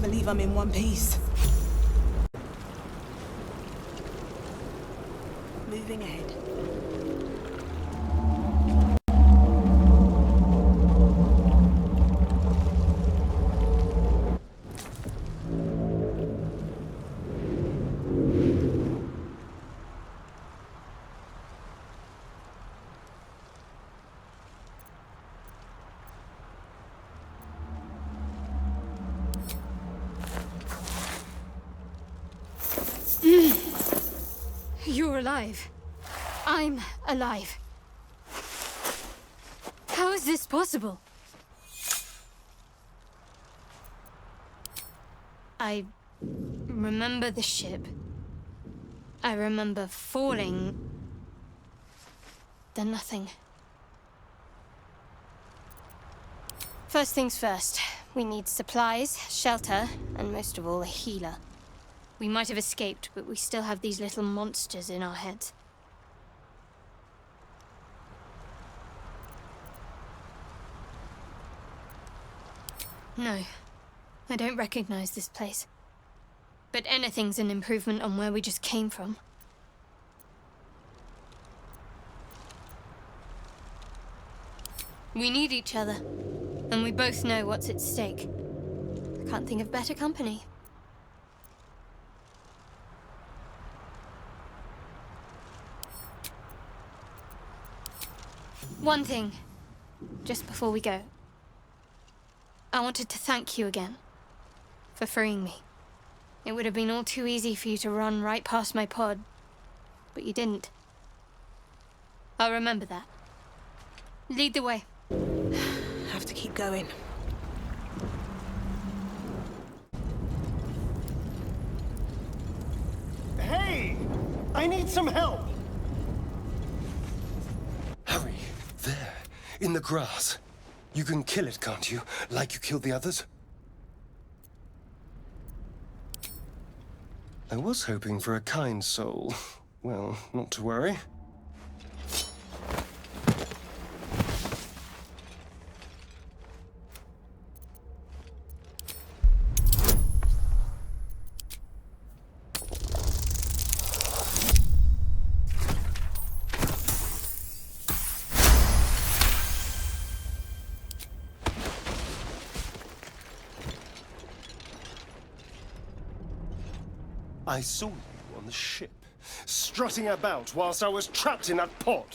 believe I'm in one piece. Moving ahead. You're alive. I'm alive. How is this possible? I remember the ship. I remember falling. Then nothing. First things first. We need supplies, shelter, and most of all, a healer. We might have escaped, but we still have these little monsters in our heads. No, I don't recognize this place. But anything's an improvement on where we just came from. We need each other, and we both know what's at stake. I can't think of better company. One thing, just before we go. I wanted to thank you again for freeing me. It would have been all too easy for you to run right past my pod, but you didn't. I'll remember that. Lead the way. Have to keep going. Hey! I need some help! Hurry! There, in the grass. You can kill it, can't you? Like you killed the others? I was hoping for a kind soul. Well, not to worry. I saw you on the ship, strutting about whilst I was trapped in that pod.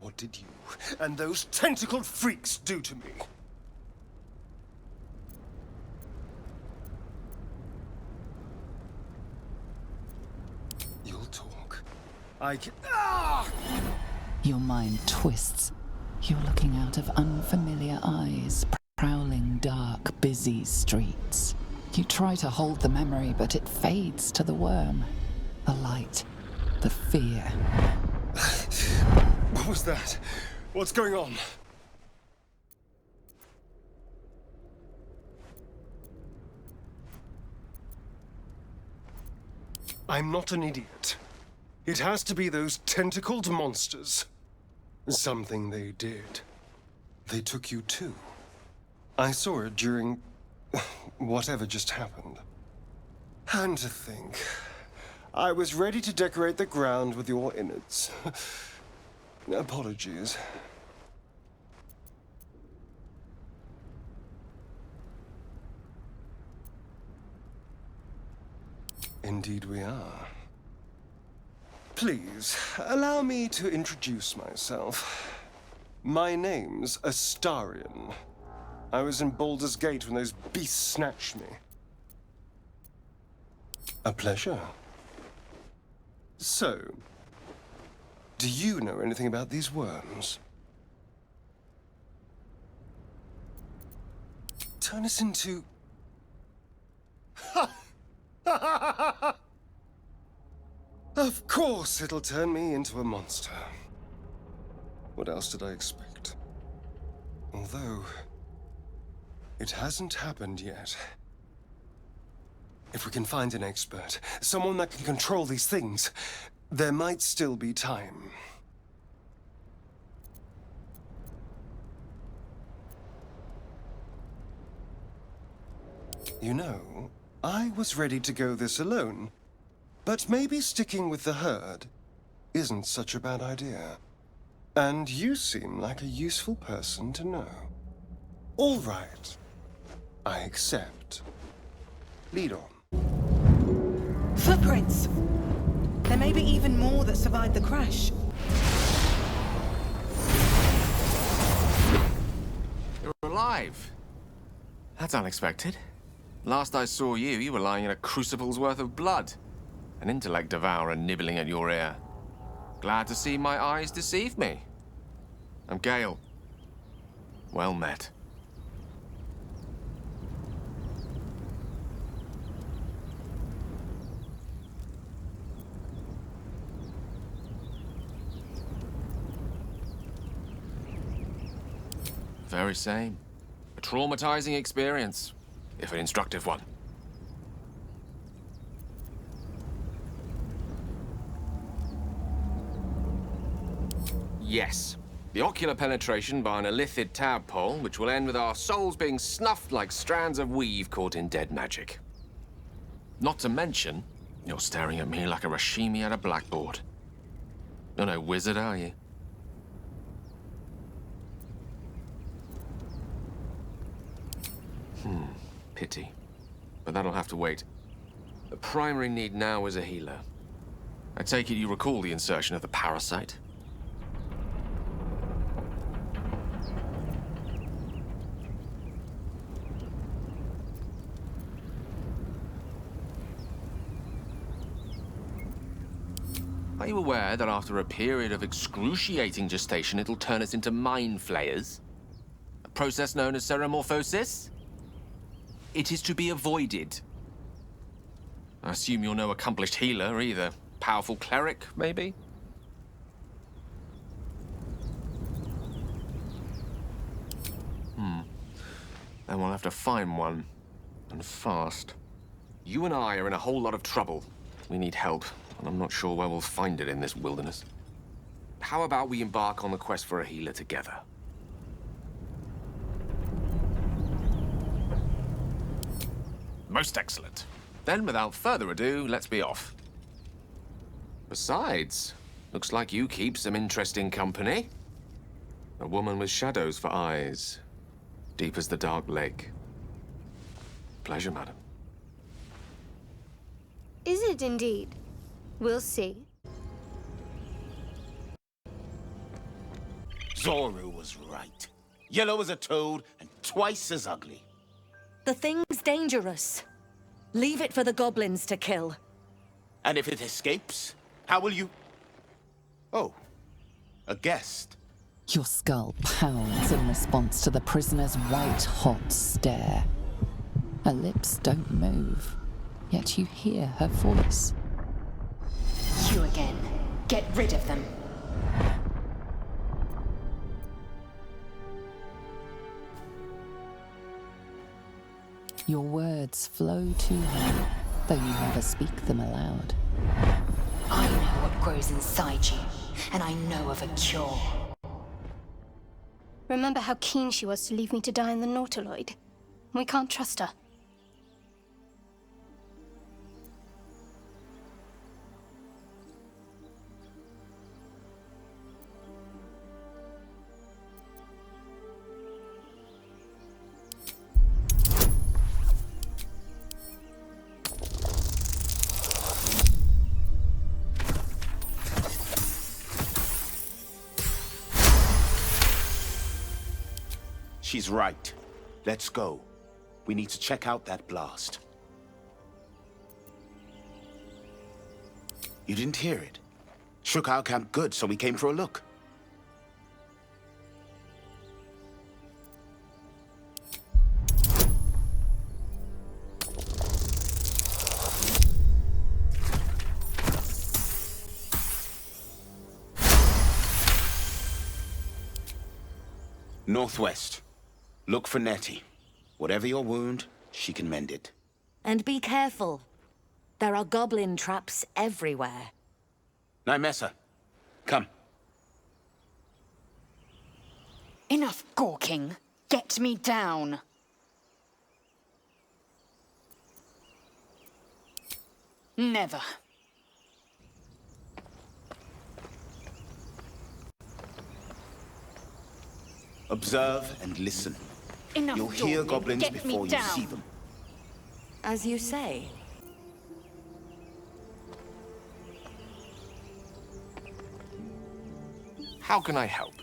What did you and those tentacled freaks do to me? You'll talk. Your mind twists. You're looking out of unfamiliar eyes, prowling dark, busy streets. You try to hold the memory, but it fades to the worm. The light. The fear. What was that? What's going on? I'm not an idiot. It has to be those tentacled monsters. Something they did. They took you too. I saw it during whatever just happened. And to think, I was ready to decorate the ground with your innards. Apologies. Indeed we are. Please, allow me to introduce myself. My name's Astarion. I was in Baldur's Gate when those beasts snatched me. A pleasure. So, do you know anything about these worms? Turn us into... Of course it'll turn me into a monster. What else did I expect? Although, it hasn't happened yet. If we can find an expert, someone that can control these things, there might still be time. You know, I was ready to go this alone, but maybe sticking with the herd isn't such a bad idea. And you seem like a useful person to know. All right. I accept. Lead on. Footprints! There may be even more that survived the crash. You're alive. That's unexpected. Last I saw you, you were lying in a crucible's worth of blood. An intellect devourer nibbling at your ear. Glad to see my eyes deceive me. I'm Gale. Well met. Very same. A traumatizing experience, if an instructive one. Yes. The ocular penetration by an illithid tadpole, which will end with our souls being snuffed like strands of weave caught in dead magic. Not to mention, you're staring at me like a Rashimi at a blackboard. You're no wizard, are you? Pity. But that'll have to wait. The primary need now is a healer. I take it you recall the insertion of the parasite? Are you aware that after a period of excruciating gestation, it'll turn us into mind flayers? A process known as ceremorphosis? It is to be avoided. I assume you're no accomplished healer either. Powerful cleric, maybe? Then we'll have to find one. And fast. You and I are in a whole lot of trouble. We need help, and I'm not sure where we'll find it in this wilderness. How about we embark on the quest for a healer together? Most excellent. Then, without further ado, let's be off. Besides, looks like you keep some interesting company. A woman with shadows for eyes, deep as the dark lake. Pleasure, madam. Is it indeed? We'll see. Zoru was right. Yellow as a toad and twice as ugly. The thing's dangerous. Leave it for the goblins to kill. And if it escapes, how will you... Oh, a guest. Your skull pounds in response to the prisoner's white-hot stare. Her lips don't move, yet you hear her voice. You again. Get rid of them. Your words flow to her, though you never speak them aloud. I know what grows inside you, and I know of a cure. Remember how keen she was to leave me to die in the Nautiloid? We can't trust her. She's right. Let's go. We need to check out that blast. You didn't hear it? Shook our camp good, so we came for a look. Northwest. Look for Nettie. Whatever your wound, she can mend it. And be careful. There are goblin traps everywhere. Nymessa, come. Enough gawking. Get me down. Never. Observe and listen. Enough You'll hear dawdling. goblins Get me before you down. see them. As you say. How can I help?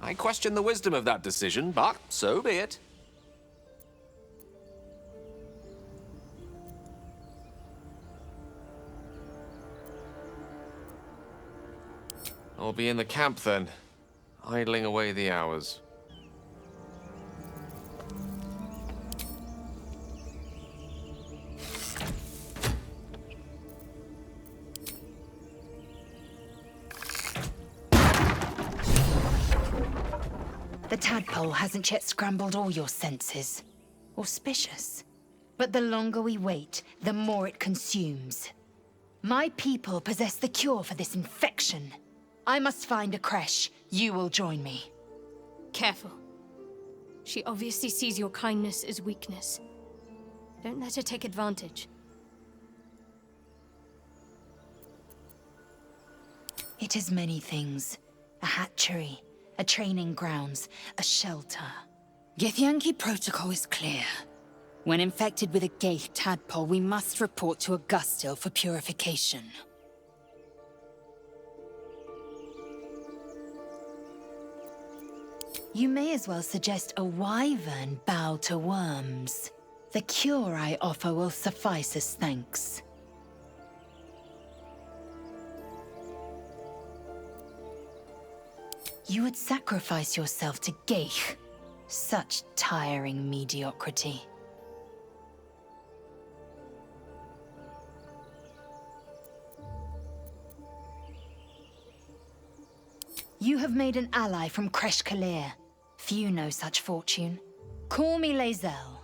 I question the wisdom of that decision, but so be it. I'll be in the camp then, idling away the hours. The tadpole hasn't yet scrambled all your senses. Auspicious. But the longer we wait, the more it consumes. My people possess the cure for this infection. I must find a creche. You will join me. Careful. She obviously sees your kindness as weakness. Don't let her take advantage. It is many things. A hatchery, a training grounds, a shelter. Githyanki protocol is clear. When infected with a Gaith tadpole, we must report to Augustil for purification. You may as well suggest a wyvern bow to worms. The cure I offer will suffice as thanks. You would sacrifice yourself to Gaith. Such tiring mediocrity. You have made an ally from Kresh Kalir. Few know such fortune. Call me Lae'zel.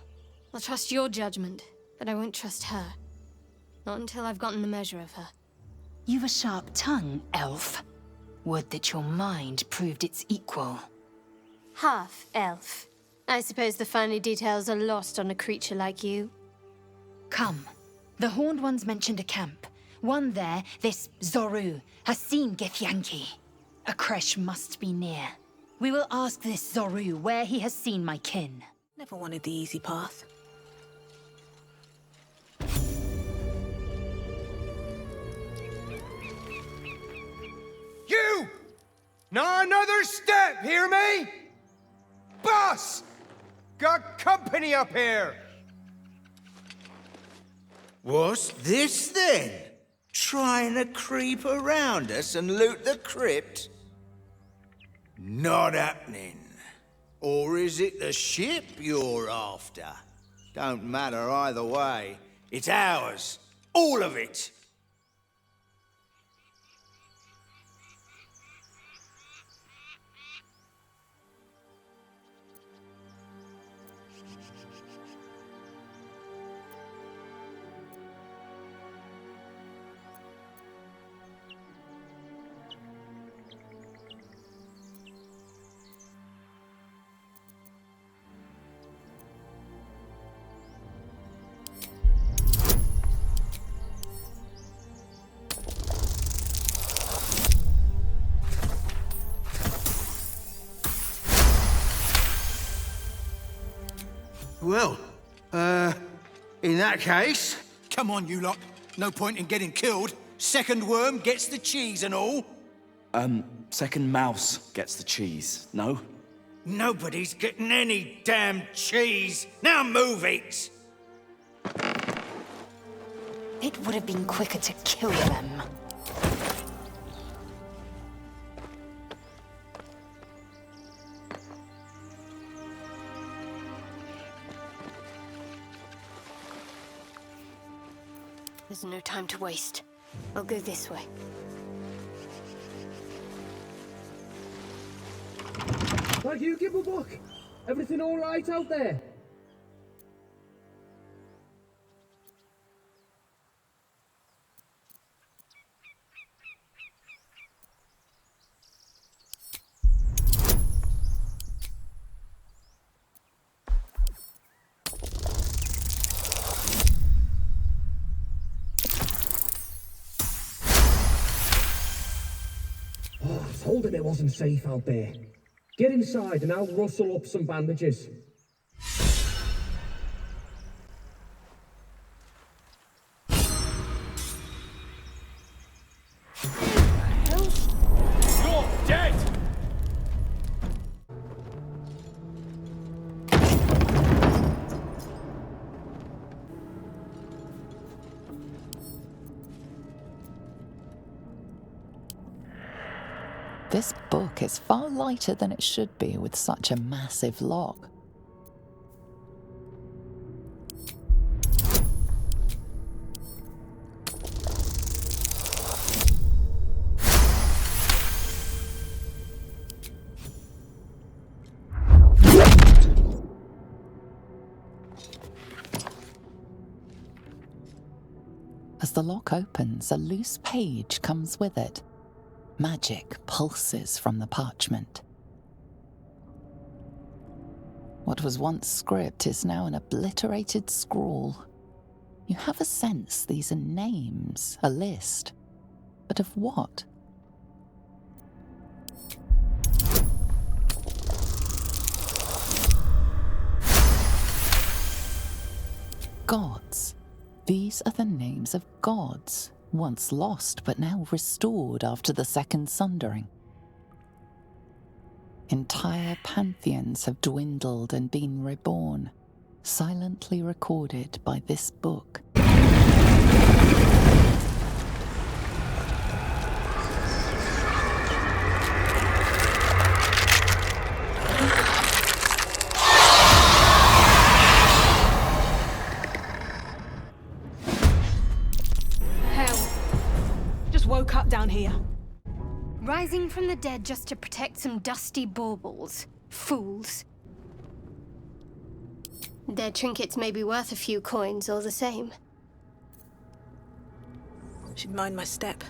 I'll trust your judgment, but I won't trust her. Not until I've gotten the measure of her. You've a sharp tongue, elf. Would that your mind proved its equal. Half elf. I suppose the finer details are lost on a creature like you. Come. The Horned Ones mentioned a camp. One there, this Zorru, has seen Githyanki. A creche must be near. We will ask this Zorru where he has seen my kin. Never wanted the easy path. You! Not another step, hear me? Boss! Got company up here! What's this then? Trying to creep around us and loot the crypt? Not happening. Or is it the ship you're after? Don't matter either way. It's ours. All of it. Well, in that case... Come on, you lot. No point in getting killed. Second worm gets the cheese and all. Second mouse gets the cheese, no? Nobody's getting any damn cheese. Now move it! It would have been quicker to kill them. There's no time to waste. I'll go this way. Thank you, Gibblebuck. Everything all right out there? told him it wasn't safe out there. Get inside and I'll rustle up some bandages. You're dead! This book is far lighter than it should be with such a massive lock. As the lock opens, a loose page comes with it. Magic pulses from the parchment. What was once script is now an obliterated scrawl. You have a sense these are names, a list. But of what? Gods. These are the names of gods, once lost but now restored after the Second Sundering. Entire pantheons have dwindled and been reborn, silently recorded by this book. Woke up down here. Rising from the dead just to protect some dusty baubles. Fools. Their trinkets may be worth a few coins all the same. Should mind my step.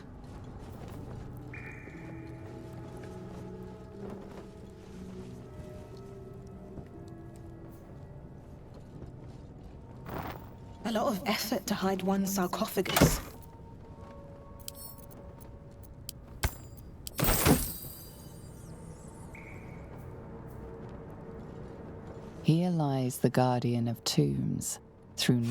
A lot of effort to hide one sarcophagus. Here lies the guardian of tombs. Through